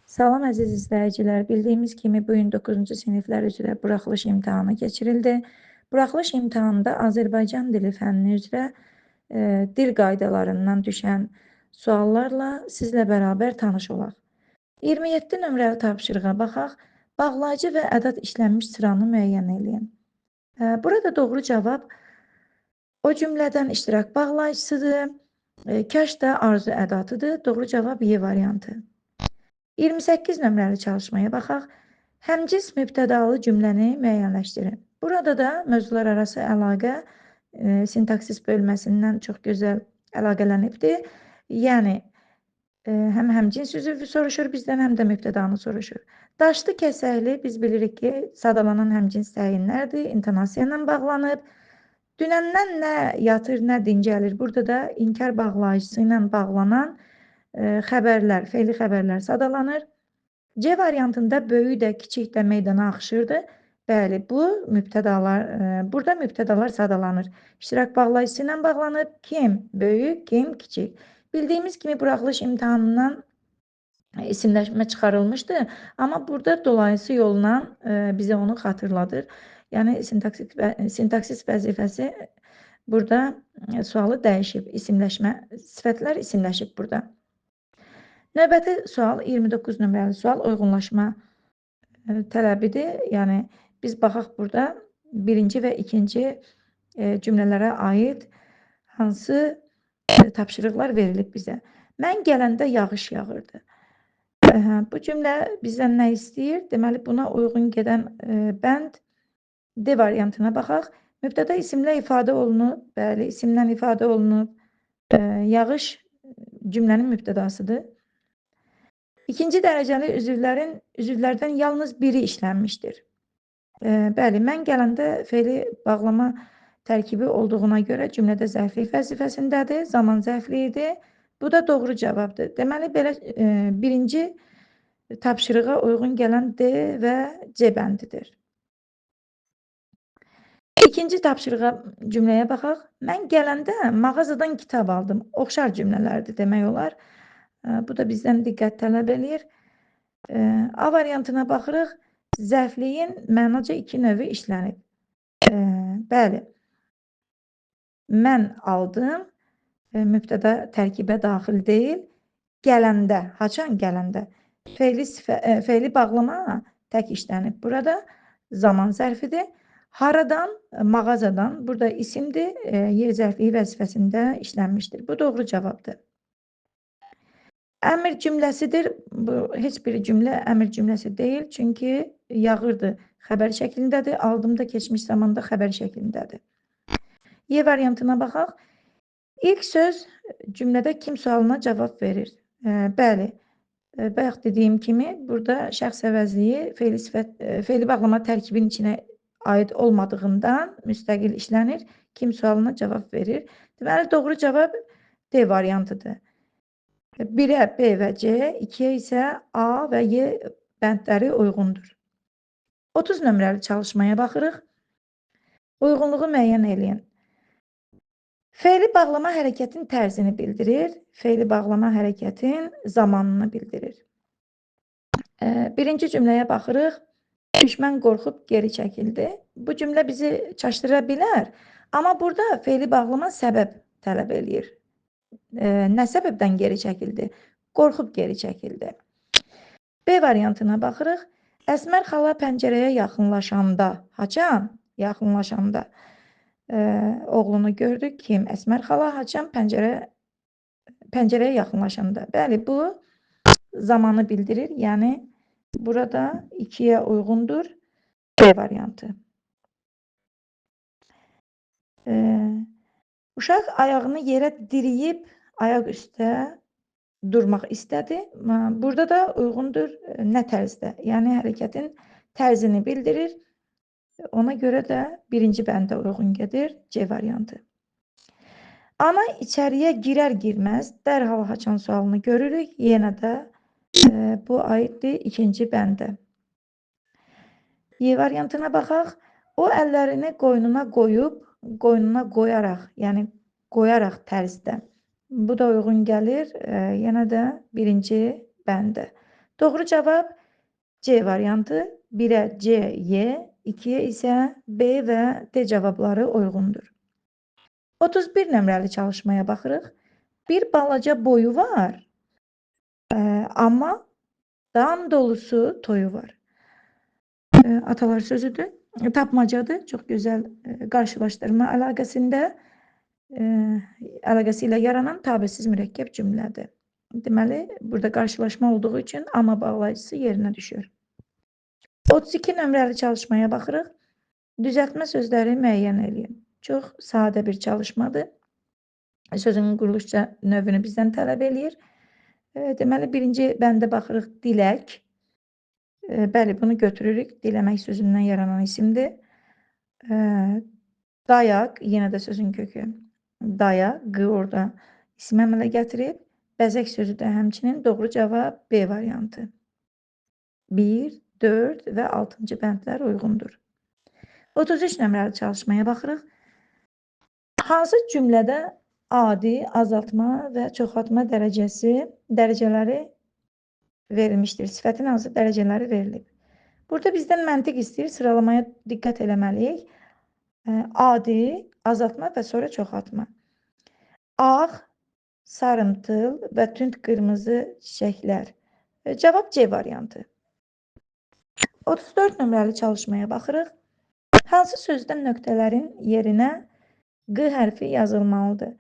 Salam əziz izləyicilər. Bildiyimiz kimi bu gün 9-cu siniflər üzrə buraxılış imtahanı keçirildi. Buraxılış imtahanında Azərbaycan dili fənni üzrə dil qaydalarından düşən suallarla sizlə bərabər tanış olaq. 27 nömrəli tapşırığa baxaq. Bağlayıcı və ədad işlənmiş sıranı müəyyən edin. Burada doğru cavab o cümlədən iştirak bağlayıcısıdır. Kaş da arzu ədatıdır. Doğru cavab Y variantı. 28 nömrəli çalışmaya baxaq. Həmcins mübtədalı cümləni müəyyənləşdirin. Burada da mövzular arası əlaqə sintaksis bölməsindən çox gözəl əlaqələnibdir. Yəni, həm həmcins üzvü soruşur bizdən, həm də mübtədanı soruşur. Daşlı kəsəkli biz bilirik ki, sadalanan həmcins təyinlərdir, intonasiya ilə bağlanıb. Dünəndən nə yatır, nə dincəlir. Burada da inkar bağlayıcısı ilə bağlanan xəbərlər, fe'li xəbərlər sadalanır. C variantında böyük də, kiçik də meydana axışırdı. Bəli, burada mübtədalar sadalanır. İştirak bağlayıcısı ilə bağlanıb. Kim böyük, kim kiçik. Bildiyimiz kimi buraxılış imtahanından isimləşmə çıxarılmışdı. Amma burada dolayısı yolla bizə onu xatırladır. Yəni, sintaksis vəzifəsi burada sualı dəyişib. Sifətlər isimləşib burada. Növbəti sual 29 nömrəli sual uyğunlaşma tələbidir. Yəni, biz baxaq burada birinci və ikinci cümlələrə aid hansı tapşırıqlar verilib bizə. Mən gələndə yağış yağırdı. Bu cümlə bizdən nə istəyir? Deməli, buna uyğun gedən bənd D variantına baxaq. Mübtəda isimlə ifadə olunub. Bəli, isimlə ifadə olunub. Yağış cümlənin mübtədasıdır. İkinci dərəcəli üzvlərdən yalnız biri işlənmişdir. Bəli, mən gələndə fe'li bağlama tərkibi olduğuna görə cümlədə zərflik vəzifəsindədir, zaman zərfliyidir. Bu da doğru cavabdır. Deməli, belə birinci tapşırığa uyğun gələn D və C bəndidir. İkinci tapşırığa cümləyə baxaq. Mən gələndə mağazadan kitab aldım. Oxşar cümlələrdir demək olar. Bu da bizdən diqqət tələb eləyir. A variantına baxırıq. Zərfliyin mənaca iki növü işlənib. Bəli. Mən aldım. Mübtəda tərkibə daxil deyil. Gələndə, haçan gələndə. Fe'li bağlama tək işlənib. Burada zaman zərfidir. Haradan, mağazadan. Burada isimdir. Yer zərfliyi vəzifəsində işlənmişdir. Bu doğru cavabdır. Əmr cümləsidir. Bu heç bir cümlə əmr cümləsi deyil. Çünki yağırdı xəbər şəklindədir. Aldım da keçmiş zamanda xəbər şəklindədir. Y variantına baxaq. İlk söz cümlədə kim sualına cavab verir. Bəli. Bayaq dediyim kimi burada şəxs əvəzliyi fe'li bağlama tərkibinin içinə aid olmadığından müstəqil işlənir. Kim sualına cavab verir. Deməli, doğru cavab D variantıdır. 1-ə B və C, 2-yə isə A və Y bəndləri uyğundur. 30 nömrəli çalışmaya baxırıq. Uyğunluğu müəyyən eləyin. Fe'li bağlama hərəkətin tərzini bildirir. Fe'li bağlama hərəkətin zamanını bildirir. Birinci cümləyə baxırıq. Düşmən qorxub geri çəkildi. Bu cümlə bizi çaşdıra bilər. Amma burada fe'li bağlama səbəb tələb eləyir. Nə səbəbdən geri çəkildi? Qorxub geri çəkildi. B variantına baxırıq. Əsmər xala pəncərəyə yaxınlaşanda, haçan? Yaxınlaşanda oğlunu gördü. Kim? Əsmər xala haçan pəncərəyə yaxınlaşanda. Bəli, bu zamanı bildirir. Yəni, burada 2-yə uyğundur. B variantı. Uşaq ayağını yerə diriyib, ayaq üstə durmaq istədi. Burada da uyğundur nə tərzdə? Yəni, hərəkətin tərzini bildirir. Ona görə də birinci bəndə uyğun gedir. C variantı. Ana içəriyə girər-girməz dərhal haçan sualını görürük. Yenə də bu aiddir ikinci bəndə. Y variantına baxaq. O əllərini qoynuna qoyub, qoynuna qoyaraq, yəni qoyaraq tərzdə. Bu da uyğun gəlir. Yenə də birinci bəndə. Doğru cavab C variantı. 1-ə C, Y, 2-yə isə B və D cavabları uyğundur. 31 nömrəli çalışmaya baxırıq. Bir balaca boyu var, amma dam dolusu toyu var. Atalar sözüdür. Tapmacadır. Çox gözəl qarşılaşdırma əlaqəsi ilə yaranan tabesiz mürəkkəb cümlədir. Deməli, burada qarşılaşma olduğu üçün amma bağlayıcısı yerinə düşür. 32 nömrəli çalışmaya baxırıq. Düzəltmə sözləri müəyyən edin. Çox sadə bir çalışmadır. Sözün quruluş növünü bizdən tələb eləyir. Deməli, birinci bəndə baxırıq dilək. Bəli, bunu götürürük. Diləmək sözündən yaranan isimdir. Dayaq, yenə də sözün kökü. Daya, q orada isim əmələ gətirib. Bəzək sözü də həmçinin doğru cavab B variantı. 1, 4 və 6-cı bəndlər uyğundur. 33 nömrəli çalışmaya baxırıq. Hansı cümlədə adi, azaltma və çoxaltma dərəcələri verilmişdir? Sifətin hansı dərəcələri verilib? Burada bizdən məntiq istəyir, sıralamaya diqqət eləməliyik. Adi, azaltma və sonra çoxaltma. Ağ, sarımtıl və tünd qırmızı çiçəklər. Cavab C variantı. 34 nömrəli çalışmaya baxırıq. Hansı sözdə nöqtələrin yerinə Q hərfi yazılmalıdır?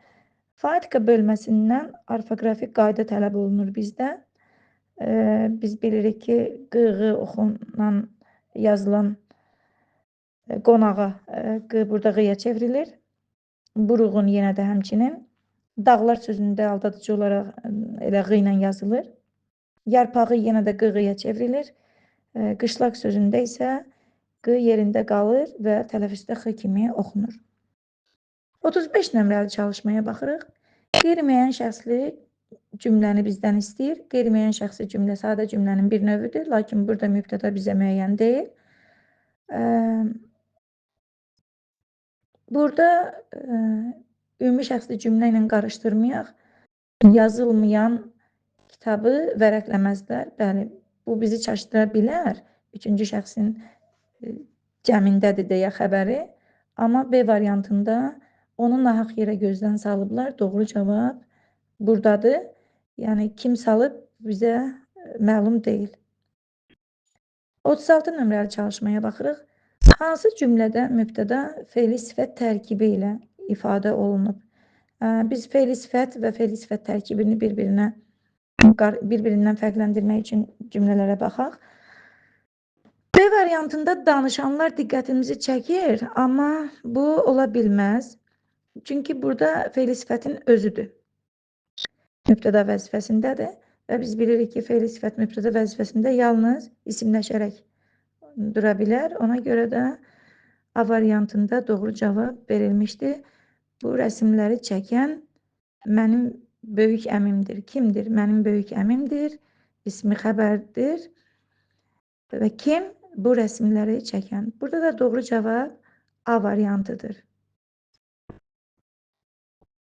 Fonetika bölməsindən orfoqrafik qayda tələb olunur bizdən. Biz bilirik ki, q oxunan yazılan qonağa q burada q-yə çevrilir. Buruğun yenə də həmçinin. Dağlar sözündə aldadıcı olaraq elə q ilə yazılır. Yarpağı yenə də q-yə çevrilir. Qışlaq sözündə isə q yerində qalır və tələffüzdə x kimi oxunur. 35 nömrəli çalışmaya baxırıq. Qeyri-müəyyən şəxsli cümləni bizdən istəyir. Qeyri-müəyyən şəxsli cümlə sadə cümlənin bir növüdür, lakin burada mübtəda bizə müəyyən deyil. Burada ümumi şəxsli cümlə ilə qarışdırmayaq. Yazılmayan kitabı vərəqləməzlər. Bəli, bu bizi çaşdıra bilər. Üçüncü şəxsin cəmindədir deyə xəbəri. Amma B variantında onu nahaq yerə gözdən salıblar. Doğru cavab buradadır. Yəni, kim salıb bizə məlum deyil. 36 nömrəli çalışmaya baxırıq. Hansı cümlədə mübtəda fe'li sifət tərkibi ilə ifadə olunub? Biz fe'li sifət və fe'li sifət tərkibini bir-birindən fərqləndirmək üçün cümlələrə baxaq. B variantında danışanlar diqqətimizi çəkir, amma bu ola bilməz. Çünki burada fe'li sifətin özüdür. Mübtəda vəzifəsindədir və biz bilirik ki, fe'li sifət mübtəda vəzifəsində yalnız isimləşərək dura bilər. Ona görə də A variantında doğru cavab verilmişdir. Bu rəsmləri çəkən mənim böyük əmimdir. Kimdir? Mənim böyük əmimdir. İsmi xəbərdir. Və kim? Bu rəsmləri çəkən. Burada da doğru cavab A variantıdır.